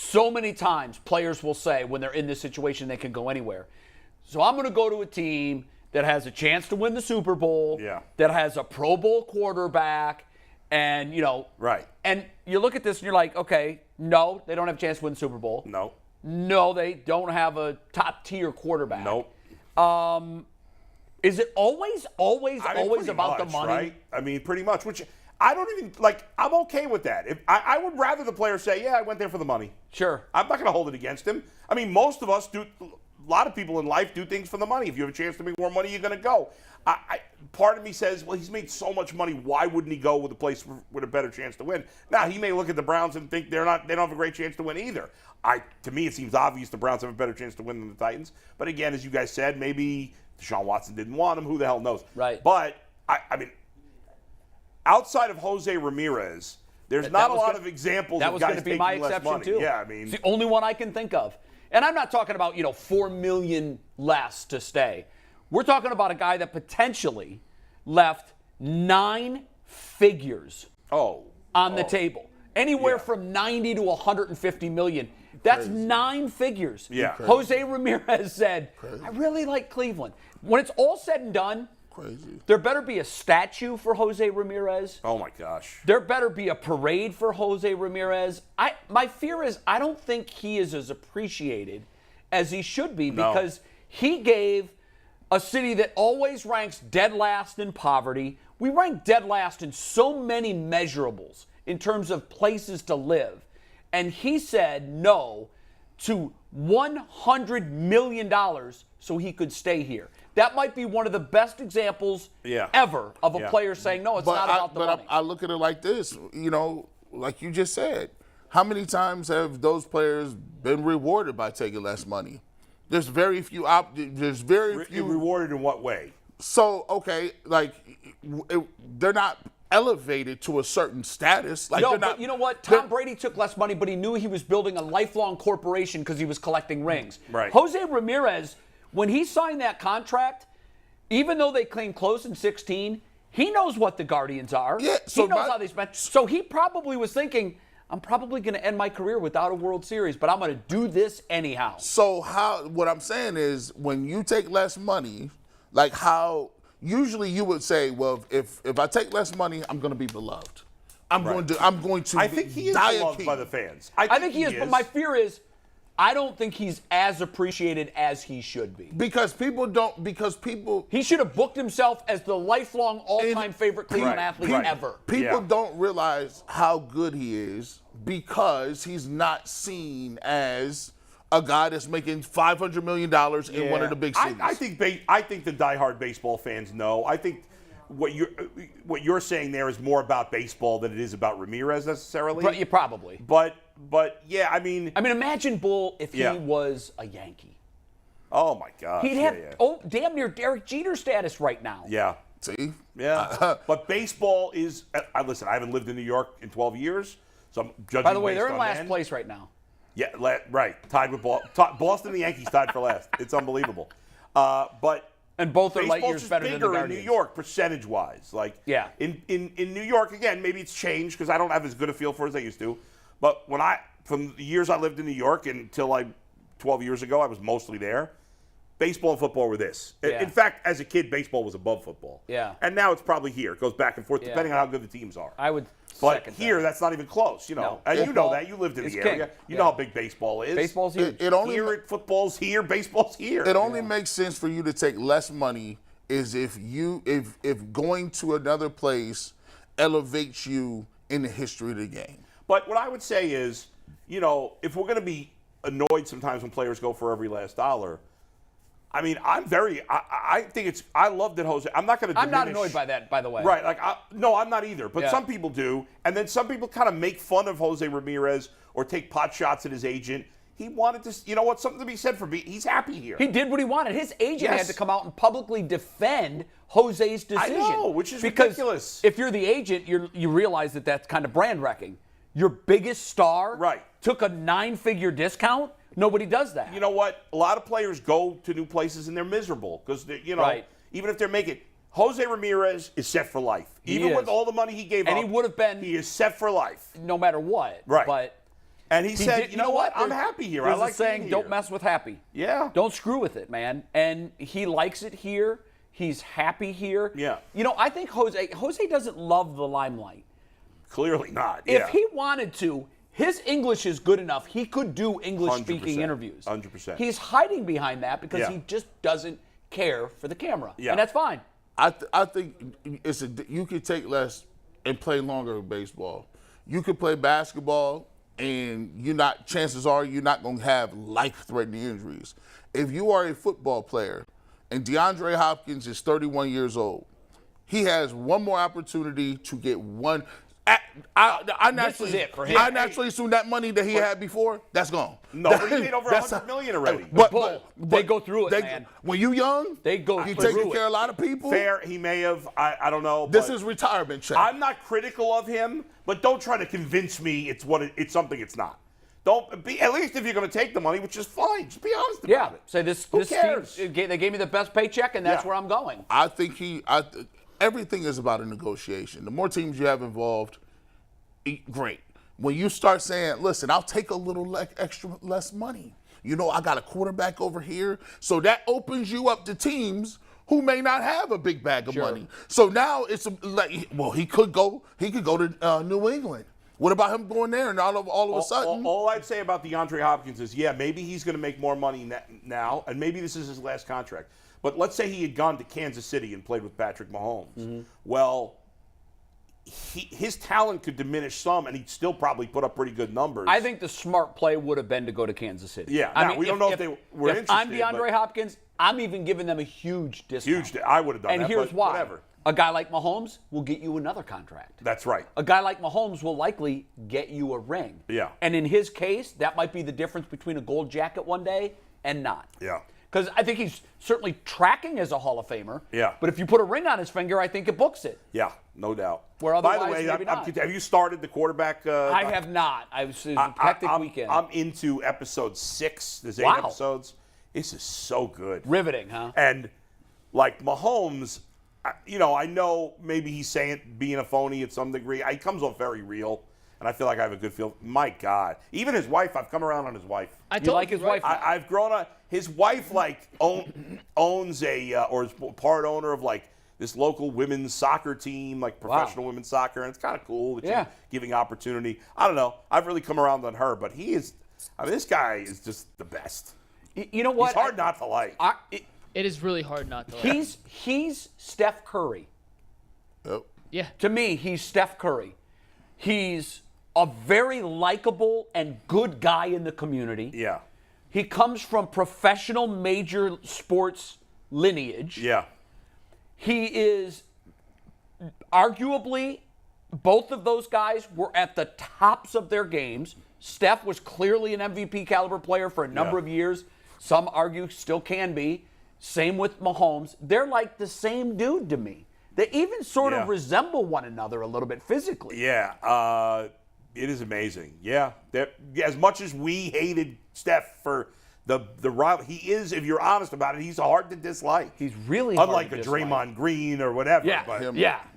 so many times players will say when they're in this situation they can go anywhere. So I'm going to go to a team that has a chance to win the Super Bowl, that has a Pro Bowl quarterback, and, Right. And you look at this and you're like, okay, no, they don't have a chance to win the Super Bowl. No, they don't have a top-tier quarterback. Nope. Is it always about much, the money? Right? I mean, pretty much, which I don't even, I'm okay with that. If I would rather the player say, yeah, I went there for the money. Sure. I'm not going to hold it against him. I mean, most of us do. A lot of people in life do things for the money. If you have a chance to make more money, you're going to go. Part of me says, well, he's made so much money. Why wouldn't he go with a place with a better chance to win? Now, he may look at the Browns and think they don't have a great chance to win either. To me, it seems obvious the Browns have a better chance to win than the Titans. But again, as you guys said, maybe Deshaun Watson didn't want him. Who the hell knows? Right. But, I mean, outside of Jose Ramirez, there's not a lot of examples of guys taking less money. That was going to be my exception, too. Yeah, I mean. It's the only one I can think of. And I'm not talking about, $4 million less to stay. We're talking about a guy that potentially left 9 figures on the table. Anywhere from 90 to 150 million. That's crazy. 9 figures. Yeah. Jose Ramirez said, I really like Cleveland. When it's all said and done, crazy. There better be a statue for Jose Ramirez. Oh, my gosh. There better be a parade for Jose Ramirez. My fear is I don't think he is as appreciated as he should be because he gave a city that always ranks dead last in poverty. We rank dead last in so many measurables in terms of places to live. And he said no to $100 million so he could stay here. That might be one of the best examples ever of a player saying, no, it's not about the money. I look at it like this, like you just said. How many times have those players been rewarded by taking less money? There's very few. Rewarded in what way? So, okay, they're not elevated to a certain status. But you know what? Tom Brady took less money, but he knew he was building a lifelong corporation because he was collecting rings. Right. Jose Ramirez, when he signed that contract, even though they came close in 2016, he knows what the Guardians are. Yeah, he knows how they spend. So he probably was thinking, I'm probably going to end my career without a World Series, but I'm going to do this anyhow. So what I'm saying is when you take less money, usually you would say, well, if I take less money, I'm going to be beloved. I'm going to I think he is beloved by the fans. I think he is, but my fear is I don't think he's as appreciated as he should be. Because people he should have booked himself as the lifelong all-time favorite Cleveland athlete ever. People don't realize how good he is because he's not seen as a guy that's making $500 million in one of the big cities. I think the diehard baseball fans know. I think what you're saying there is more about baseball than it is about Ramirez necessarily. Probably. But yeah, I mean, imagine Bull if he was a Yankee. Oh my God. He'd have damn near Derek Jeter status right now. Yeah. See? Yeah. But baseball is. Listen, I haven't lived in New York in 12 years, so I'm judging. By the way, they're in last place right now. Yeah, right. Tied with Boston and the Yankees tied for last. It's unbelievable. And both are light years just better than the Guardians. in New York, percentage-wise. In New York, again, maybe it's changed because I don't have as good a feel for it as I used to. But from the years I lived in New York until 12 years ago, I was mostly there. Baseball and football were this. Yeah. In fact, as a kid, baseball was above football. Yeah. And now it's probably here. It goes back and forth depending on how good the teams are. I would. But here, that's not even close. No. And you know that. You lived in the area. You know how big baseball is. Baseball's huge. Football's here. Baseball's here. It only makes sense for you to take less money is if going to another place elevates you in the history of the game. But what I would say is, if we're going to be annoyed sometimes when players go for every last dollar, I mean, I love that Jose. I'm not going to diminish. I'm not annoyed by that, by the way. Right. No, I'm not either. But some people do. And then some people kind of make fun of Jose Ramirez or take pot shots at his agent. He wanted to, something to be said for he's happy here. He did what he wanted. His agent had to come out and publicly defend Jose's decision. I know, which is Because ridiculous. if you're the agent, you realize that that's kind of brand wrecking. Your biggest star took a 9-figure discount. Nobody does that. You know what? A lot of players go to new places and they're miserable because, even if they're making Jose Ramirez is set for life. Even with all the money he gave up. And he would have been. He is set for life. No matter what. Right. But And he said, you know what? I'm happy here. I There's like a saying, being don't here. mess with happy. Yeah. Don't screw with it, man. And he likes it here. He's happy here. Yeah. You know, I think Jose doesn't love the limelight. Clearly not. If he wanted to, his English is good enough. He could do English-speaking 100%. interviews. 100%. He's hiding behind that because Yeah. he just doesn't care for the camera. Yeah. And that's fine. I think you could take less and play longer baseball. You could play basketball, and chances are you're not going to have life-threatening injuries. If you are a football player, and Deandre Hopkins is 31 years old, he has one more opportunity to get one. I naturally, This is it for him. I naturally assume that money that he had before, that's gone. No, but he made over $100 million already. But they go through it, man. When you young, They go you through taking it. care of a lot of people. Fair, he may have. I don't know. This but is retirement check. I'm not critical of him, but don't try to convince me it's something it's not. Don't be, at least if you're going to take the money, which is fine. Just be honest about it. Say this. Who this cares? team, they gave me the best paycheck, and that's Yeah. where I'm going. I think everything is about a negotiation. The more teams you have involved, great. When you start saying, listen, I'll take a little less money. You know, I got a quarterback over here. So that opens you up to teams who may not have a big bag of money. So now it's like, well, he could go to New England. What about him going there and all of a sudden? All I'd say about DeAndre Hopkins is, yeah, maybe he's going to make more money now, and maybe this is his last contract. But let's say he had gone to Kansas City and played with Patrick Mahomes. Mm-hmm. Well, his talent could diminish some, and he'd still probably put up pretty good numbers. I think the smart play would have been to go to Kansas City. Yeah, I now, mean, we don't know if they were if interested, I'm DeAndre but- Hopkins, I'm even giving them a huge discount. I would have done and that, here's but why. whatever. A guy like Mahomes will get you another contract. That's right. A guy like Mahomes will likely get you a ring. Yeah. And in his case, that might be the difference between a gold jacket one day and not. Yeah. Because I think he's certainly tracking as a Hall of Famer. Yeah. But if you put a ring on his finger, I think it books it. Yeah, no doubt. Where By otherwise, the way, maybe not. have you started the quarterback? I have not. It was a hectic weekend. I'm into episode 6. There's 8 Wow. episodes. This is so good. Riveting, huh? And like Mahomes, I know maybe he's saying being a phony at some degree. He comes off very real, and I feel like I have a good feel. My God, even his wife. I've come around on his wife. You like his wife? I've grown on his wife. Like owns or is part owner of like this local women's soccer team, like professional women's soccer, and it's kind of cool that she's giving opportunity. I don't know. I've really come around on her, but he is. I mean, this guy is just the best. You know what? He's hard not to like. It is really hard not to like. He's Steph Curry. Yep. Yeah. To me, he's Steph Curry. He's a very likable and good guy in the community. Yeah. He comes from professional major sports lineage. Yeah. He is arguably, both of those guys were at the tops of their games. Steph was clearly an MVP caliber player for a number of years. Some argue still can be. Same with Mahomes. They're like the same dude to me. They even sort of resemble one another a little bit physically. Yeah. It is amazing. Yeah. As much as we hated Steph for the rival, he is, if you're honest about it, he's hard to dislike. He's really hard unlike to a dislike. Draymond Green or whatever. Yeah, but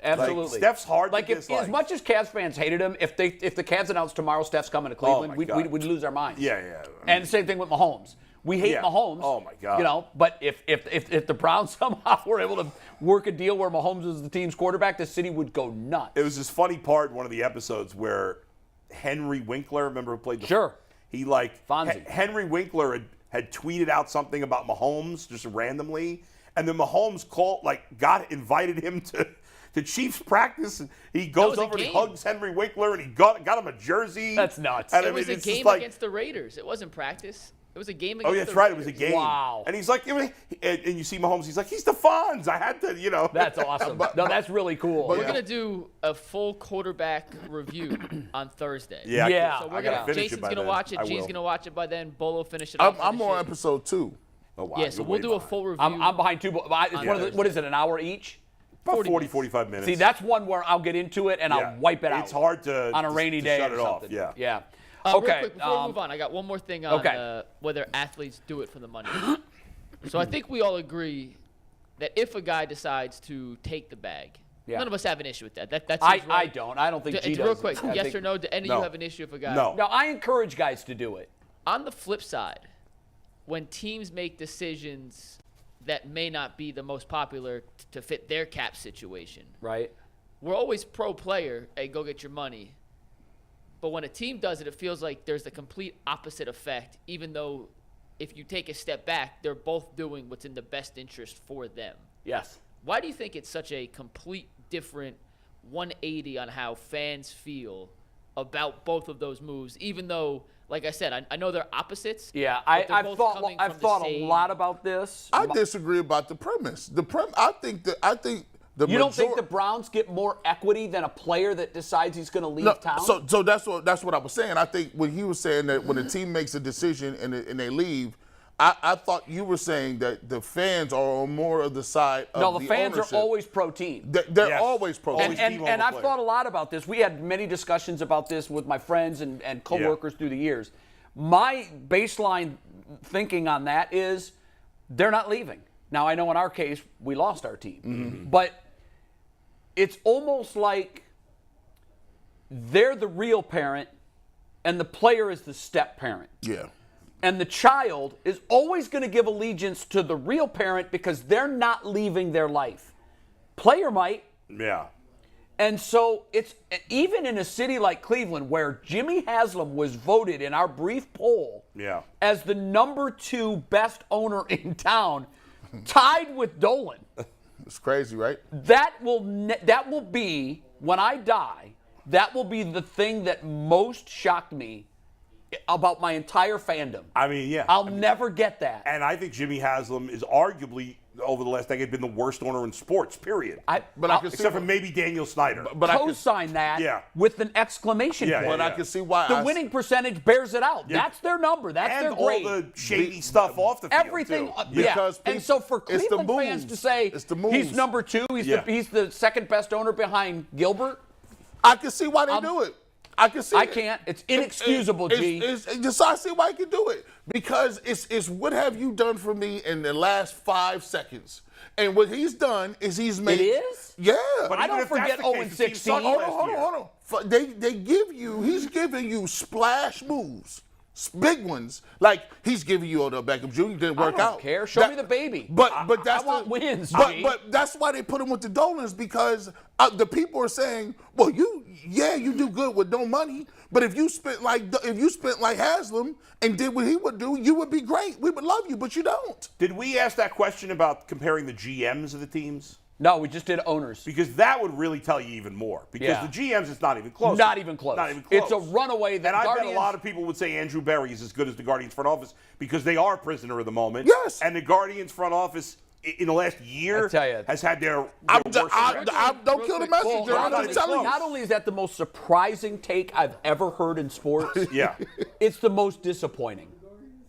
absolutely. Like, Steph's hard like to dislike. As much as Cavs fans hated him, if the Cavs announced tomorrow Steph's coming to Cleveland, my God. we'd lose our minds. Yeah. And the same thing with Mahomes. We hate Mahomes. Oh, my God. But if the Browns somehow were able to work a deal where Mahomes is the team's quarterback, the city would go nuts. It was this funny part in one of the episodes where Henry Winkler, remember who played the Sure. He Fonzie. Henry Winkler had tweeted out something about Mahomes just randomly, and then Mahomes got invited him to Chiefs practice, and he goes over and he hugs Henry Winkler, and he got him a jersey. That's nuts. And It was a it's game just against the Raiders. It wasn't practice. It was a game Oh, against yeah, that's the right. Raiders. It was a game. Wow. And he's like, and you see Mahomes, he's like, he's the Fonz. I had to, That's awesome. No, that's really cool. We're gonna do a full quarterback review on Thursday. Yeah. So I gotta finish Jason's it by gonna then. watch it. I G's will. gonna watch it by then. Bolo finish it off. I'm on episode 2. Oh, wow. Yeah, so You're we'll way do a behind. full review. I'm behind two. It's one of the, what is it, an hour each? About 40, 45 minutes. See, that's one where I'll get into it and I'll wipe it out. It's hard to on a rainy day shut or it off. something. Yeah. Yeah. Real Okay. quick, before we move on, I got one more thing on whether athletes do it for the money. So I think we all agree that if a guy decides to take the bag, Yeah. None of us have an issue with that. That's I his right. don't. I don't think G does. Real quick, I yes think- or no? Do any of No. you have an issue if a guy? No. No, I encourage guys to do it. On the flip side, when teams make decisions that may not be the most popular to fit their cap situation, Right. we're always pro player. Hey, go get your money. But when a team does it, it feels like there's the complete opposite effect, even though if you take a step back, they're both doing what's in the best interest for them. Yes. Why do you think it's such a complete different 180 on how fans feel about both of those moves, even though, like I said, I know they're opposites. Yeah, but they're I've both thought coming I've from the thought a same- lot about this. I disagree about the premise. I think the You don't think major- the Browns get more equity than a player that decides he's going to leave town? So that's what I was saying. I think when he was saying that when a team makes a decision and they leave, I thought you were saying that the fans are on more of the side of no, the fans ownership. are always pro team. They're Yes. always pro. Always And, team and, and over I've player. thought a lot about this. We had many discussions about this with my friends and coworkers through the years. My baseline thinking on that is they're not leaving. Now, I know in our case, we lost our team. But it's almost like they're the real parent and the player is the step parent. Yeah. And the child is always going to give allegiance to the real parent because they're not leaving their life. Player might. Yeah. And so it's even in a city like Cleveland where Jimmy Haslam was voted in our brief poll Yeah. as the number 2 best owner in town, tied with Dolan. It's crazy, right? That will be, when I die, that will be the thing that most shocked me about my entire fandom. I mean, yeah. I'll never get that. And I think Jimmy Haslam is arguably, over the last decade, been the worst owner in sports, period. I can see Except for maybe Daniel Snyder. but I can, co-sign that Yeah. with an exclamation Yeah, point. but I can see why The winning percentage bears it out. Yeah. That's their number. That's and their all grade. the shady stuff off the field, Everything, too. yeah. Because And so for it's the Cleveland fans moves. to say It's the he's moves. number 2, Yeah. he's the second best owner behind Gilbert, I can see why they do it. I can see. I can't. It's inexcusable, G. So I see why he can do it because it's what have you done for me in the last 5 seconds? And what he's done is he's made. It is? Yeah. But I even don't if that's forget the 0 case, and the team 16. sucked Hold last on, year. hold on. They give you. He's giving you splash moves. Big ones, like he's giving you Odell Beckham Jr. Didn't work I don't out. care. Show me the baby. But that's I want wins, But, G. but that's why they put him with the Dolans because the people are saying, well, you do good with no money, but if you spent like Haslam and did what he would do, you would be great. We would love you, but you don't. Did we ask that question about comparing the GMs of the teams? No, we just did owners. Because that would really tell you even more. Because Yeah. the GMs, it's not even close. Not even close. Not even close. It's a runaway that And I bet Guardians- a lot of people would say Andrew Berry is as good as the Guardians front office because they are prisoner of the moment. Yes. And the Guardians front office in the last year I tell you. has had their I worst record. don't kill the messenger. Well, I'm not just even telling you. close. Not only is that the most surprising take I've ever heard in sports, Yeah. it's the most disappointing.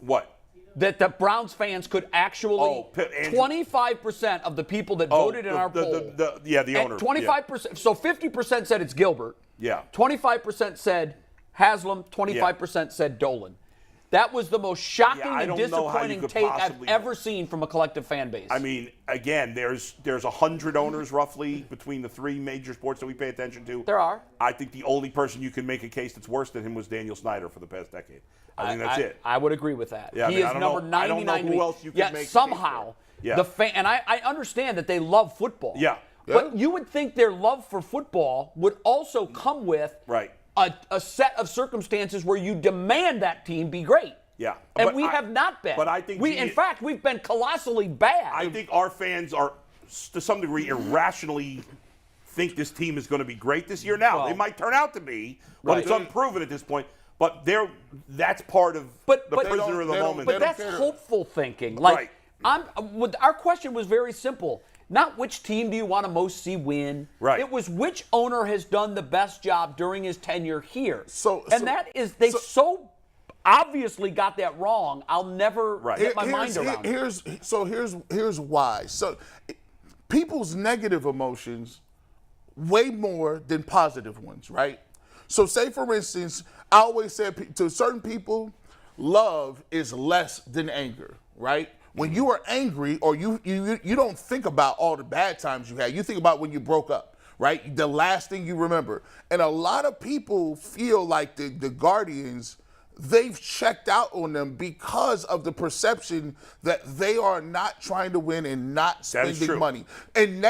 What? That the Browns fans could actually, 25% of the people that voted in our poll. The owner. 25%, so 50% said it's Gilbert. Yeah. 25% said Haslam, 25% said Dolan. That was the most shocking Yeah, I and don't know how you disappointing could take I've possibly- ever seen from a collective fan base. I mean, again, there's 100 owners roughly between the 3 major sports that we pay attention to. There are. I think the only person you can make a case that's worse than him was Daniel Snyder for the past decade. I think that's it. I would agree with that. Yeah, I he mean, is I don't number know- I don't 99. know who else you could Yet make a case somehow, for. Yeah. the fan, and I understand that they love football. Yeah. But you would think their love for football would also come with Right. a set of circumstances where you demand that team be great. Yeah. And But we have not been. But I think in fact, we've been colossally bad. I think our fans are, to some degree, irrationally think this team is going to be great this year. Now, Well, they might turn out to be, but right. it's unproven at this point. But that's part of But- the but- prisoner of the they don't- moment. But that's care. hopeful thinking. Like, Right. our question was very simple. Not which team do you want to most see win. Right. It was which owner has done the best job during his tenure here. They so obviously got that wrong. I'll never get my mind around it. Here's why. So people's negative emotions way more than positive ones, right? So say for instance, I always said to certain people, love is less than anger, right? When you are angry or you don't think about all the bad times you had, you think about when you broke up. right? The last thing you remember. And a lot of people feel like the Guardians, they've checked out on them because of the perception that they are not trying to win and not spending money. And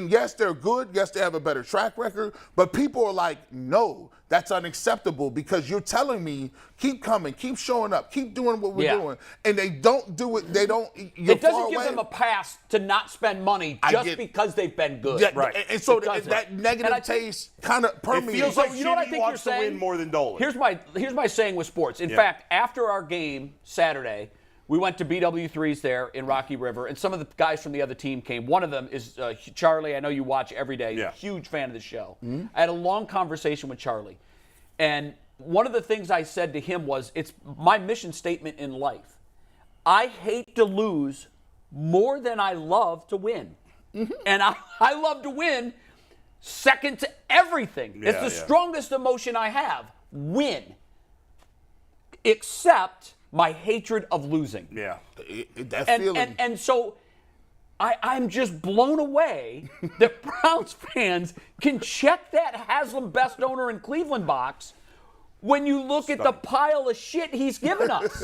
yes, they're good. Yes, they have a better track record. But people are like, no, that's unacceptable because you're telling me keep coming, keep showing up, keep doing what we're doing. And they don't do it. They don't. It doesn't give them a pass to not spend money just because they've been good. Yeah, right. And so that negative taste kind of permeates. It feels like you know what I think wants you're saying? to win more than Dolan. Here's my saying with sports. In fact, after our game Saturday, we went to BW3's there in Rocky River, and some of the guys from the other team came. One of them is Charlie. I know you watch every day. Yeah. Huge fan of the show. Mm-hmm. I had a long conversation with Charlie, and one of the things I said to him was, it's my mission statement in life. I hate to lose more than I love to win. Mm-hmm. And I love to win second to everything. Yeah, it's the strongest emotion I have. Win. Except my hatred of losing. Yeah. That feeling. And so I'm just blown away that Browns fans can check that Haslam best owner in Cleveland box when you look at the pile of shit he's given us.